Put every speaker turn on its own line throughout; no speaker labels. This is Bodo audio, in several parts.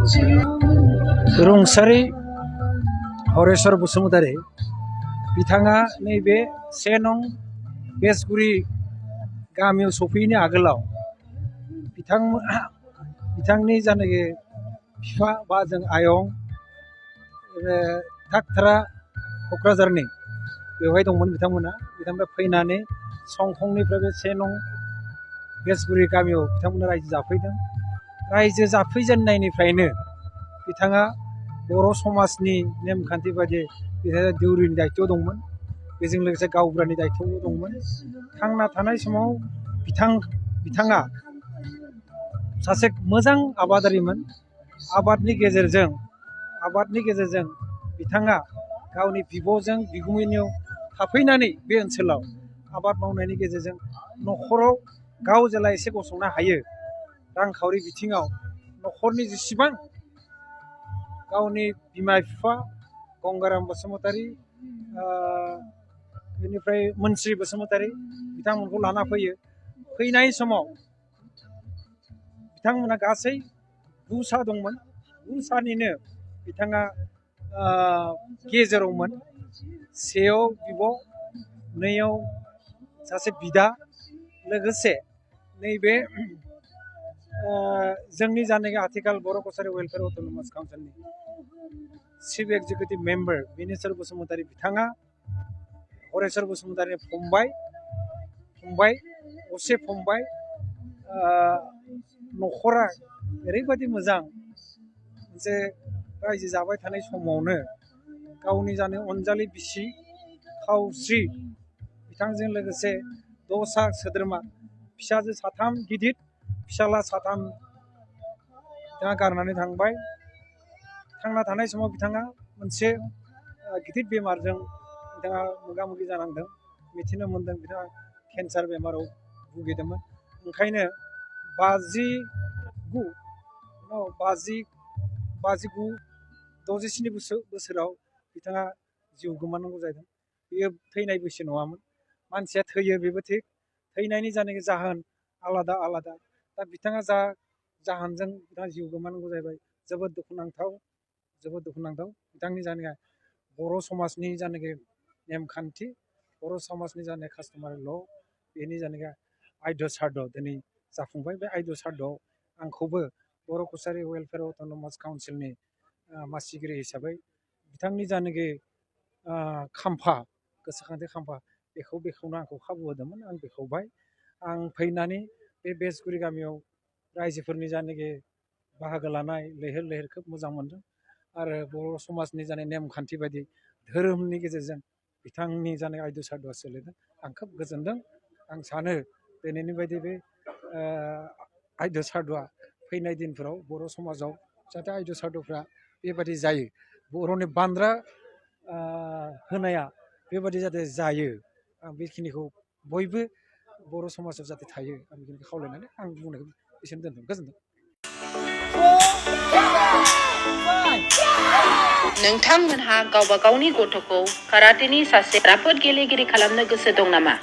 रुंसारि हरेश्वर बसुमतारी बिथाङा नैबे 1 नं बेसगुरि गामियाव सफैयैनि आगोलाव बिथांनि जानाखि बिफा बा जों आयं थागथारा क'क्राझारनि बेवहाय दंमोन बिथांमोना फैनानै संखंनिफ्राय बे 1 नं बेसगुरि गामियाव बिथांमोना रायजो जाफैदों। रायजो जाफैजेननायनिफ्रायनो बिथाङा बर' समाजनि नेमखान्थि बायदि बिथाङा दौरिनि दायित्व दंमोन, बेजों लोगोसे गावबुरानि दायित्वबो दंमोन। थांना थानाय समाव बिथाङा सासे मोजां आबादारिमोन। आबादनि गेजेरजों बिथाङा गावनि बिब'जों बिगुमैनियाव थाफैनानै बे ओनसोलाव आबाद मावनायनि गेजेरजों न'खराव गाव जेला एसे गसंनो हायो, रांखावरि बिथिङाव न'खरनि जेसेबां गावनि बिमा बिफा गंगाराम बसुमतारी बेनिफ्राय मोनस्रि बसुमतारी बिथांमोनखौ लाना फैयो। फैनाय समाव बिथांमोना गासै 9 सा दंमोन। 9 सानिनो बिथाङा गेजेरावमोन। 1 बिब', 2 सासे बिदा, लोगोसे नैबे जोंनि जानाखि आथिखाल बर' कसारि वेलफेयार अट'नमास काउन्सिलनि chief executive member Bineswar Basumatary बिथाङा हरेश्वर बसुमतारीनि फंबाय असे फंबाय। न'खरा ओरैबायदि मोजां मोनसे रायजो जाबाय थानाय समावनो गावनि अनजालि बिसि खावस्रि बिथांजों लोगोसे 6 सा सोद्रोमा, फिसाजो 3 गिदिर, फिसाला 3 बिथाङा गारनानै थांबाय। थांना थानाय समाव बिथाङा मोनसे गिदिर बेमारजों बिथाङा मोगा मोगि जानांदों। मिथिनो मोन्दों बिथाङा केन्सार बेमाराव भुगिदोंमोन। ओंखायनो 67 बोसोराव बिथाङा जिउ गोमानांगौ जादों। बेयो थैनाय बैसो नङामोन। मानसिया थैयो, बेबो थिग। थैनायनि जानाखि जाहोन आलादा। दा बिथाङा जा जाहोनजों बिथाङा जिउ गोमानांगौ जाहैबाय, जोबोद दुखुनांथाव। बिथांनि जानाया बर' समाजनि जानाखि नेमखान्थि, बर' समाजनि जानाय कास्टमारि ल', बेनि जानाखि आयध्य सारद' दिनै जाफुंबाय। बे आयध्य सारद'आव आंखौबो बर' कसारि वेलफेयार अट'नमास काउन्सिलनि मासिगिरि हिसाबै बिथांनि जानाखि खाम्फा, गोसोखांथि खाम्फा, बेखौ बेखेवनो आंखौ खाबु होदोंमोन। आं बेखेवबाय। आं फैनानै बे बेसगुरि गामियाव रायजोफोरनि जानाखि बाहागो लानाय लैहोर खोब मोजां मोनदों। आरो बर' समाजनि जानाय नेमखान्थि बायदि धोरोमनि गेजेरजों बिथांनि जानाय आयध्य सारद'आ सोलिदों। आं खोब गोजोनदों। आं सानो दिनैनि बायदि बे आयध्य सारद'आ फैनाय दिनफोराव बर' समाजाव जाहाथे आयध्य सारद'फ्रा बेबादि जायो, बर'नि बान्द्रा होनाया बेबादि जाहाथे जायो, आं बेखिनिखौ बयबो बर' समाजाव जाहाथे थायो, आं बेखिनिखौ खावलायनानै आं बुंनायखौ एसेनो दोनदों। गोजोनथों।
नोंथांमोनहा गावबा गावनि गथ'खौ काराटेनि सासे राफोद गेलेगिरि खालामनो गोसो दं नामा?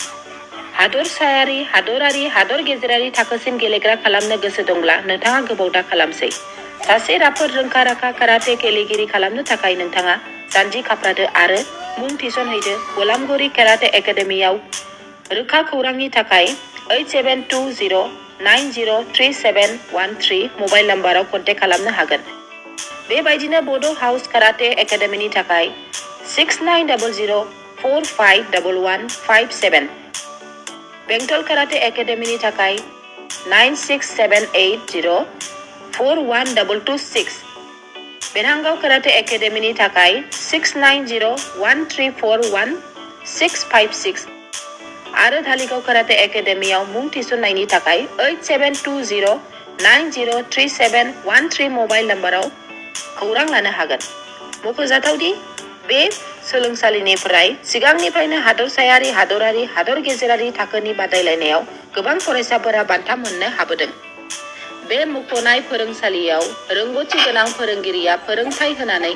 हादरसायारि, हादरारि, हादर गेजेरारि थाखोसिम गेलेग्रा खालामनो गोसो दंब्ला नोंथाङा गोबाव दा खालामसै। सासे राफोद रोंखा-राखा काराटे गेलेगिरि खालामनो थाखाय नोंथाङा जानजि खाफ्रादो आरो मुं थिसनहैदो गलामगुरि काराटे एकाडेमियाव। रोखा खौरांनि थाखाय 8720903713 मबाइल नाम्बाराव कन्टेक्ट खालामनो हागोन। बेबायदिनो बड' हाउस काराटे एकाडेमिनि थाखाय 6900451157, बेंटल काराटे एकाडेमिनि थाखाय 9678041226, बेरहांगाव काराटे एकाडेमिनि थाखाय 6901341656 आरो धालिगाव काराटे एकाडेमियाव मुं थिसननायनि थाखाय 8720903713 मबाइल नाम्बाराव खौरां लानो हागोन। मख'जाथावदि बे सोलोंसालिनिफ्राय सिगांनिफ्रायनो हादरसायारि, हादरारि, हादर गेजेरारि थाखोनि बादायलायनायाव गोबां फरायसाफोरा बान्था मोननो हाबोदों। बे मुंख'नाय फोरोंसालियाव रोंग'थि गोनां फोरोंगिरिया फोरोंथाय होनानै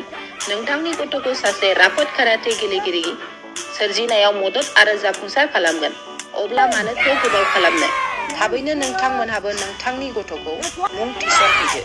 नोंथांनि गथ'खौ सासे राफोद काराटे गेलेगिरि सोरजिनायाव मदद आरो जाफुंसार खालामगोन। अब्ला मानोथो गोबाव खालामनो? थाबैनो नोंथांमोनहाबो नोंथांनि गथ'खौ मुं थिसनहैदो।